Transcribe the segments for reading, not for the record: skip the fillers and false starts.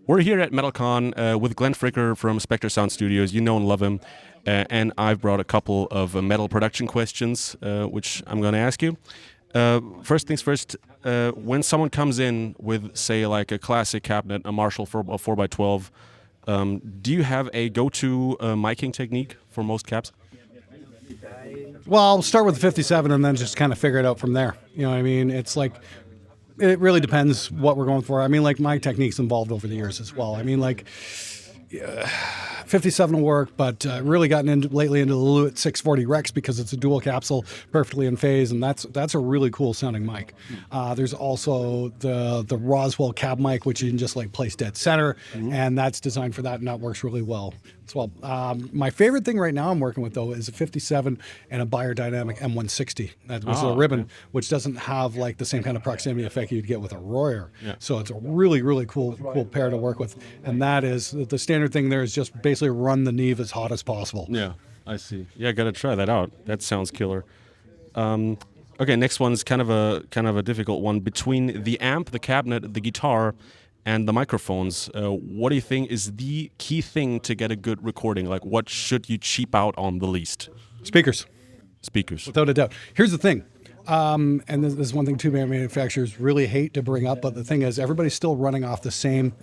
We're here at MetalCon with Glenn Fricker from Spectre Sound Studios. You know and love him. And I've brought a couple of metal production questions, which I'm going to ask you. First things first, when someone comes in with, say, like a classic cabinet, a Marshall 4x12, do you have a go-to miking technique for most cabs? Well, I'll start with the 57 and then just kind of figure it out from there. You know what I mean? It's like, it really depends what we're going for. I mean, like, my techniques evolved over the years as well. I mean, like, 57 will work, but really gotten into lately into the Lewitt 640 Rex because it's a dual capsule, perfectly in phase, and that's a really cool sounding mic. There's also the Roswell cab mic, which you can just like place dead center, and that's designed for that, and that works really well as well. My favorite thing right now I'm working with though is a 57 and a Biodynamic M160. That was a ribbon, which doesn't have like the same kind of proximity effect you'd get with a Royer. Yeah. So it's a really cool pair to work with, and that is the standard thing there is just basically run the Neve as hot as possible. Yeah, I see. Yeah, gotta try that out. That sounds killer. Okay, next one is kind of a difficult one. Between the amp, the cabinet, the guitar, and the microphones, what do you think is the key thing to get a good recording? Like, what should you cheap out on the least? Speakers, Speakers. without a doubt. Here's the thing. And this is one thing too manufacturers really hate to bring up, but the thing is everybody's still running off the same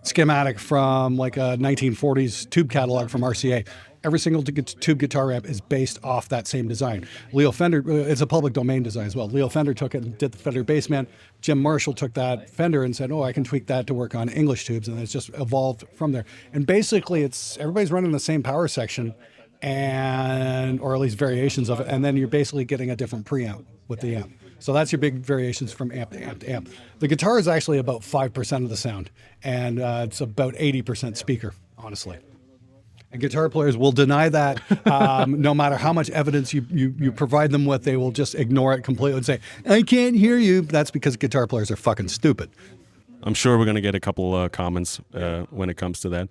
schematic from like a 1940s tube catalog from RCA. Every single tube guitar amp is based off that same design. Leo Fender, it's a public domain design as well. Leo Fender took it and did the Fender Bassman. Jim Marshall took that Fender and said, oh, I can tweak that to work on English tubes. And it's just evolved from there. And basically everybody's running the same power section or at least variations of it. And then you're basically getting a different preamp with the amp. So that's your big variations from amp to amp to amp. The guitar is actually about 5% of the sound, and it's about 80% speaker, honestly. And guitar players will deny that. No matter how much evidence you provide them with, they will just ignore it completely and say, I can't hear you. That's because guitar players are fucking stupid. I'm sure we're going to get a couple comments when it comes to that.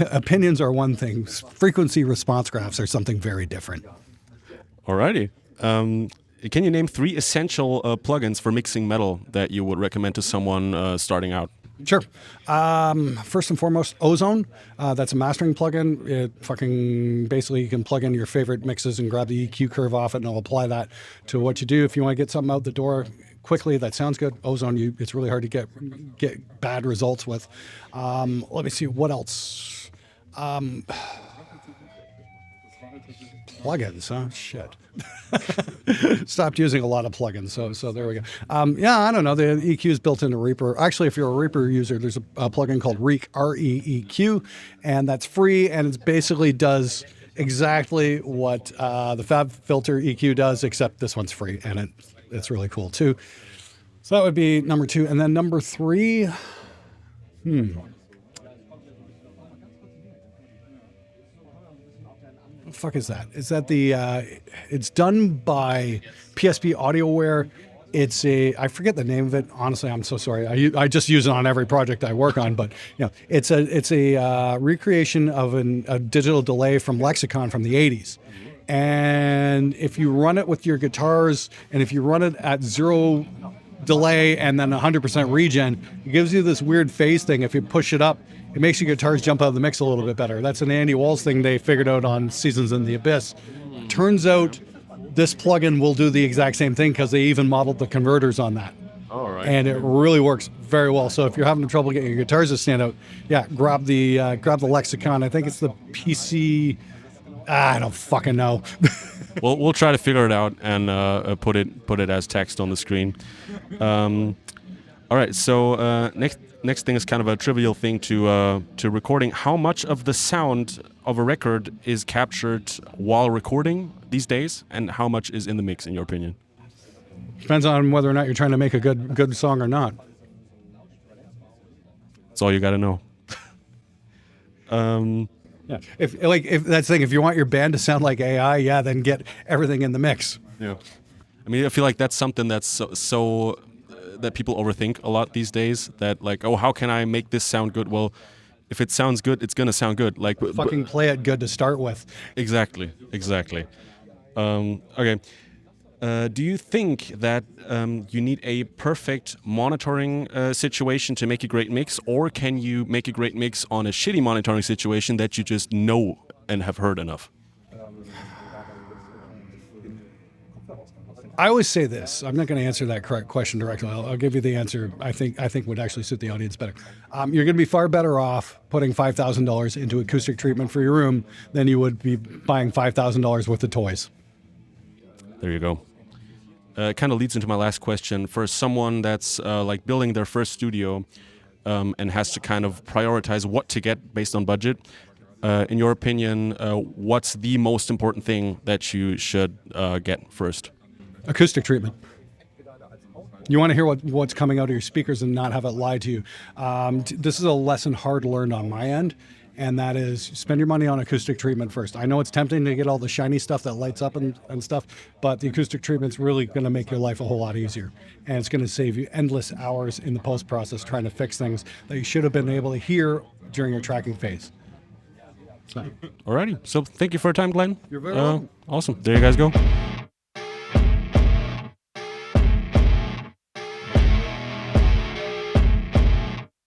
Opinions are one thing. Frequency response graphs are something very different. Alrighty. Can you name 3 essential plugins for mixing metal that you would recommend to someone starting out? Sure. First and foremost, Ozone. That's a mastering plugin. It fucking basically you can plug in your favorite mixes and grab the EQ curve off it, and it'll apply that to what you do. If you want to get something out the door quickly that sounds good, Ozone. It's really hard to get bad results with. Let me see what else. Plugins, huh? Shit. Stopped using a lot of plugins, so there we go. Yeah, I don't know. The EQ is built into Reaper. Actually, if you're a Reaper user, there's a plugin called Reek, R-E-E-Q, and that's free, and it basically does exactly what the Fab Filter EQ does, except this one's free, and it's really cool too. So that would be number 2, and then number 3. What the fuck is that? Is that it's done by PSP AudioWare. I forget the name of it. Honestly, I'm so sorry. I just use it on every project I work on, but it's a recreation of a digital delay from Lexicon from the 80s. And if you run it with your guitars, and if you run it at 0 delay and then 100% regen, it gives you this weird phase thing. If you push it up, it makes your guitars jump out of the mix a little bit better. That's an Andy Walls thing they figured out on Seasons in the Abyss. Turns out this plugin will do the exact same thing because they even modeled the converters on that. All right. And it really works very well. So if you're having trouble getting your guitars to stand out, grab the Lexicon. I think it's the PC. I don't fucking know. We'll try to figure it out and put it as text on the screen. All right. So next thing is kind of a trivial thing to recording. How much of the sound of a record is captured while recording these days, and how much is in the mix, in your opinion? Depends on whether or not you're trying to make a good song or not. That's all you got to know. Yeah. If that's the thing, if you want your band to sound like AI, then get everything in the mix. Yeah. I mean, I feel like that's something that's so that people overthink a lot these days. That like, oh, how can I make this sound good? Well, if it sounds good, it's gonna sound good. Like, fucking play it good to start with. Exactly. Okay. Do you think that you need a perfect monitoring situation to make a great mix, or can you make a great mix on a shitty monitoring situation that you just know and have heard enough? I always say this. I'm not going to answer that correct question directly. I'll give you the answer I think would actually suit the audience better. You're going to be far better off putting $5,000 into acoustic treatment for your room than you would be buying $5,000 worth of toys. There you go. It kind of leads into my last question. For someone that's like building their first studio and has to kind of prioritize what to get based on budget, in your opinion, what's the most important thing that you should get first? Acoustic treatment. You want to hear what's coming out of your speakers and not have it lie to you. This is a lesson hard learned on my end, and that is spend your money on acoustic treatment first. I know it's tempting to get all the shiny stuff that lights up and stuff, but the acoustic treatment's really going to make your life a whole lot easier. And it's going to save you endless hours in the post-process trying to fix things that you should have been able to hear during your tracking phase. So. Alrighty. So thank you for your time, Glenn. You're very welcome. Awesome. There you guys go.